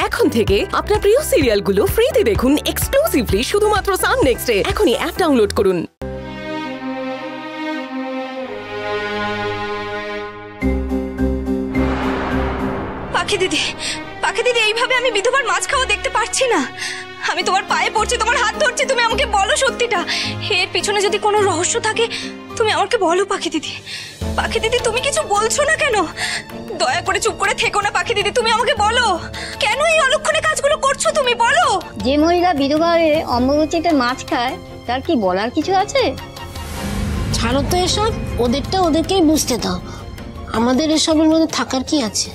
এখন থেকে আপনার প্রিয় সিরিয়ালগুলো ফ্রিতে দেখুন এক্সক্লুসিভলি শুধুমাত্র সান নেক্সটে। এখনই অ্যাপ ডাউনলোড করুন। পাখি দিদি, পাখি দিদি, এইভাবে আমি বিধবার মাছ খাওয়া দেখতে পারছি না। আমি তোমার পায়ে পড়ছি, তোমার হাত ধরছি, তুমি আমাকে বলো সত্যিটা। এর পিছনে যদি কোনো রহস্য থাকে তুমি আমাকে বলো পাখি দিদি। পাখি দিদি, তুমি কিছু বলছো না কেন? দয়া করে চুপ করে থেকো না পাখি দিদি, তুমি আমাকে বলো কেন এই অলক্ষণে কাজগুলো করছো, তুমি বলো। যে মহিলা বিধবা হয়ে অম্বুবাচীতে মাছ খায় তার কি বলার কিছু আছে? ছাড়ো তো এসব, ওদেরটা ওদেরকেই বুঝতে দাও, আমাদের এসবের মধ্যে থাকার কি আছে?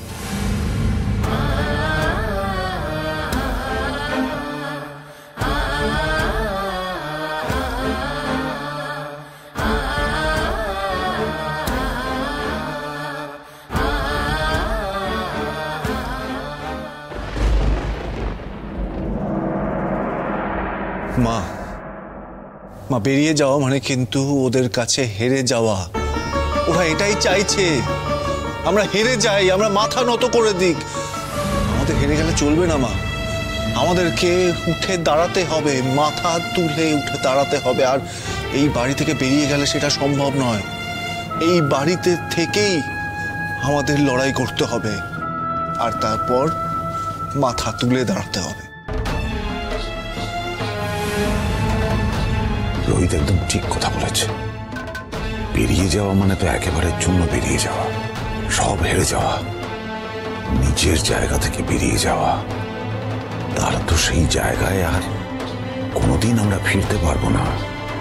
মা মা বেরিয়ে যাওয়া মানে কিন্তু ওদের কাছে হেরে যাওয়া। ওরা এটাই চাইছে আমরা হেরে যাই, আমরা মাথা নত করে দিক। আমাদের হেরে গেলে চলবে না মা, আমাদেরকে উঠে দাঁড়াতে হবে, মাথা তুলে উঠে দাঁড়াতে হবে। আর এই বাড়ি থেকে বেরিয়ে গেলে সেটা সম্ভব নয়। এই বাড়িতে থেকেই আমাদের লড়াই করতে হবে, আর তারপর মাথা তুলে দাঁড়াতে হবে। রোহিত একদম ঠিক কথা বলেছে। বেরিয়ে যাওয়া মানে তো একেবারে জন্য বেরিয়ে যাওয়া, সব হেরে যাওয়া, নিজের জায়গা থেকে বেরিয়ে যাওয়া। তার তো সেই জায়গায় আর কোনোদিন আমরা ফিরতে পারবো না।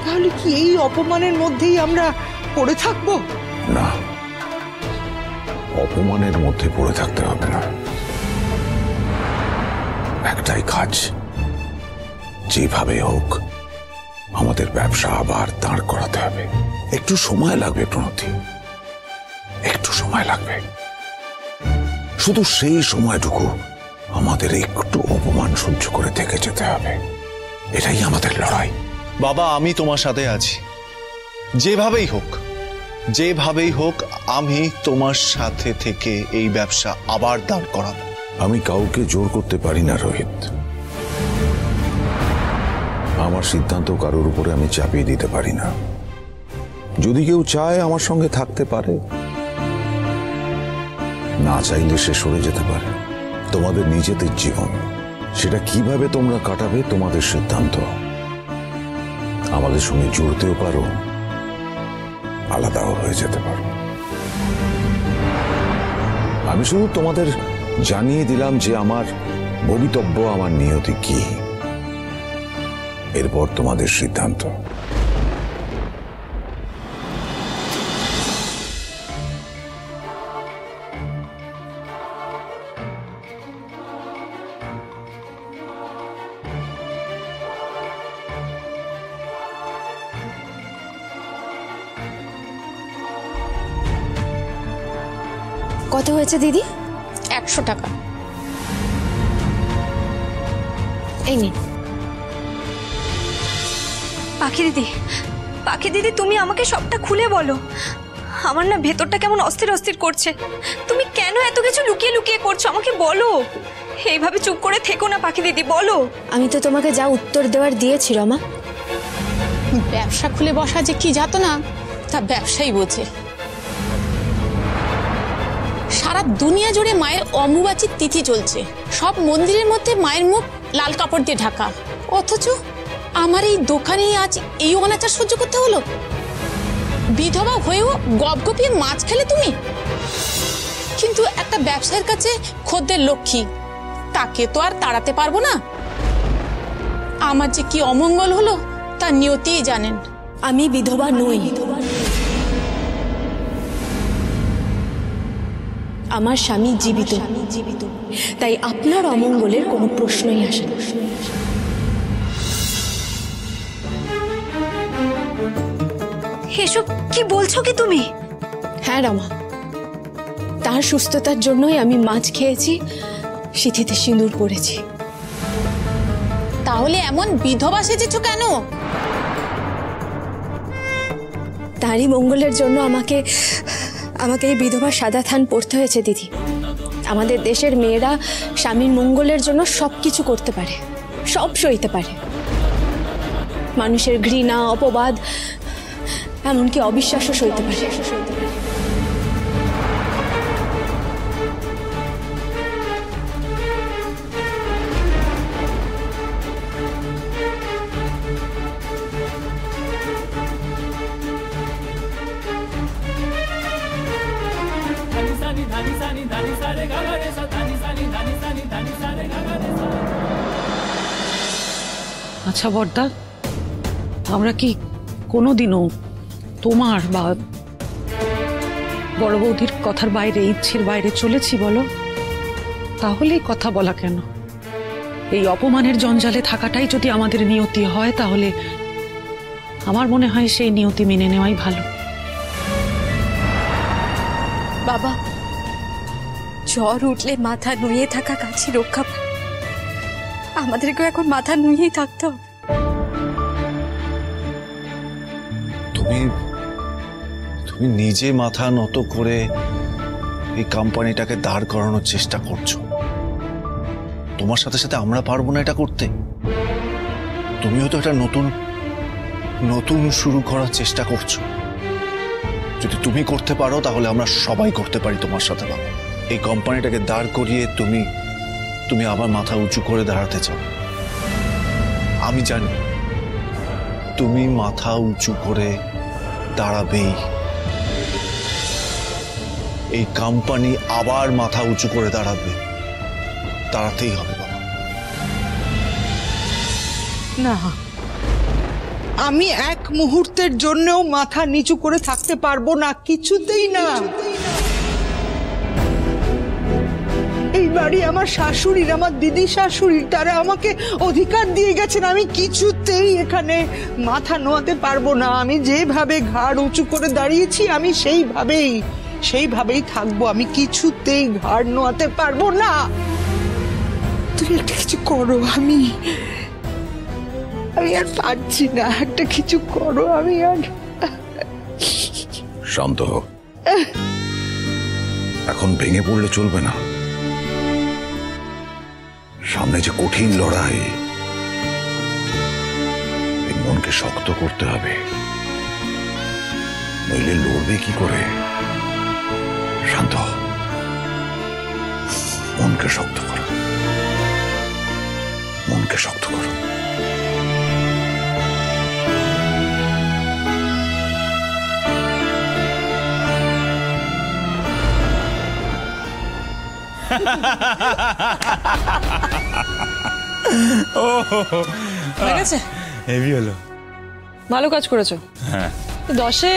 তাহলে কি এই অপমানের মধ্যেই আমরা পড়ে থাকবো? না, অপমানের মধ্যে পড়ে থাকতে হবে না। একটাই কাজ, যেভাবে হোক আমাদের ব্যবসা আবার দাঁড় করাতে হবে। একটু সময় লাগবে প্রণতি, একটু সময় লাগবে। শুধু সেই সময়টুকু আমাদের একটু অপমান সহ্য করে থেকে যেতে হবে। এটাই আমাদের লড়াই। বাবা, আমি তোমার সাথে আছি, যেভাবেই হোক, যেভাবেই হোক আমি তোমার সাথে থেকে এই ব্যবসা আবার দাঁড় করাবো। আমি কাউকে জোর করতে পারি না রোহিত। আমার সিদ্ধান্ত কারোর উপরে আমি চাপিয়ে দিতে পারি না। যদি কেউ চায় আমার সঙ্গে থাকতে পারে, না চাইলে সে সরে যেতে পারে। তোমাদের নিজেদের জীবন, সেটা কিভাবে তোমরা কাটাবে তোমাদের সিদ্ধান্ত। আমাদের সঙ্গে জুড়তেও পারো, আলাদাও হয়ে যেতে পারো। আমি শুধু তোমাদের জানিয়ে দিলাম যে আমার ভবিতব্য, আমার নিয়তি কি। এরপর তোমাদের সিদ্ধান্ত। কত হয়েছে দিদি? 100 টাকা। এই নিন। পাখি দিদি, পাখি দিদি, তুমি আমাকে সবটা খুলে বলো। আমার না ভেতরটা কেমন অস্থির অস্থির করছে। তুমি কেন এত কিছু লুকিয়ে লুকিয়ে করছো আমাকে বলো। এইভাবে চুপ করে থেকো না পাখি দিদি, বলো। আমি তো তোমাকে যা উত্তর দেওয়ার দিয়েছি রমা। ব্যবসা খুলে বসা যে কি যাত না, তা ব্যবসাই বোঝে। সারা দুনিয়া জুড়ে মায়ের অম্বুবাচীর তিথি চলছে, সব মন্দিরের মধ্যে মায়ের মুখ লাল কাপড় দিয়ে ঢাকা, অথচ আমার এই দোকানে আজ এই অনাচার সহ্য করতে হলো। বিধবা হয়েও গপগপিয়ে মাছ খেলে তুমি, কিন্তু একটা ব্যবসায়ীর কাছে খদ্দের লক্ষ্মী, তাকে তো আর তাড়াতে পারবো না। আমার যে কি অমঙ্গল হলো তা নিয়তিই জানেন। আমি বিধবা নই, আমার স্বামী জীবিত, তাই আপনার অমঙ্গলের কোনো প্রশ্নই আসে না। এসব কি বলছো কি তুমি? হ্যাঁ রমা, তার সুস্থতার জন্যই আমি মাছ খেয়েছি, সিঁথিতে সিঁদুর পরেছি। তাহলে এমন বিধবা সেজেছো কেন? তারই মঙ্গলের জন্য আমাকে এই বিধবা সাদা থান পড়তে হয়েছে দিদি। আমাদের দেশের মেয়েরা স্বামীর মঙ্গলের জন্য সব কিছু করতে পারে, সব সইতে পারে। মানুষের ঘৃণা, অপবাদ, এমনকি অবিশ্বাসও সইতে পারে। আচ্ছা বড়দা, আমরা কি কোনোদিনও তোমার বা বড় বৌদির কথার বাইরে, ইচ্ছের বাইরে চলেছি বলো? তাহলেই কথা বলা কেন? এই অপমানের জঞ্জালে থাকাটাই যদি আমাদের নিয়তি হয়, তাহলে আমার মনে হয় সেই নিয়তি মেনে নেওয়াই ভালো। বাবা, জ্বর উঠলে মাথা নুয়ে থাকা কাছে রক্ষা পায়। আমাদেরকেও এখন মাথা নুয়েই থাকতে হবে। তুমি নিজে মাথা নত করে এই কোম্পানিটাকে দাঁড় করানোর চেষ্টা করছো। তোমার সাথে সাথে আমরা পারবো না এটা করতে। তুমিও তো এটা নতুন শুরু করার চেষ্টা করছো। যদি তুমি করতে পারো তাহলে আমরা সবাই করতে পারি তোমার সাথে। বাবা, এই কোম্পানিটাকে দাঁড় করিয়ে তুমি আবার মাথা উঁচু করে দাঁড়াতে চাও। আমি জানি তুমি মাথা উঁচু করে দাঁড়াবেই। এই কোম্পানি আবার মাথা উঁচু করে দাঁড়াতেই হবে বাবা। না, আমি এক মুহূর্তের জন্যও মাথা নিচু করে থাকতে পারবো না, কিছুতেই না। এই বাড়ি আমার শাশুড়ির, আমার দিদি শাশুড়ির, তারা আমাকে অধিকার দিয়ে গেছেন। আমি কিছুতেই এখানে মাথা নোয়াতে পারবো না। আমি যেভাবে ঘাড় উঁচু করে দাঁড়িয়েছি, আমি সেইভাবেই থাকবো। আমি কিছুতেই ঘাড় নোয়াতে পারবো না। তুমি একটা কিছু করো, আমি আর পারছি না। একটা কিছু করো, আমি আর। শান্ত হও, এখন ভেঙে পড়লে চলবে না। সামনে যে কঠিন লড়াই, এই মনকে শক্ত করতে হবে, নইলে লড়বে কি করে? শান্ত হও, মনকে শক্ত করো, মনকে শক্ত করো। হয়ে গেছে? হেভি হলো। ভালো কাজ করেছো। হ্যাঁ, 10-এ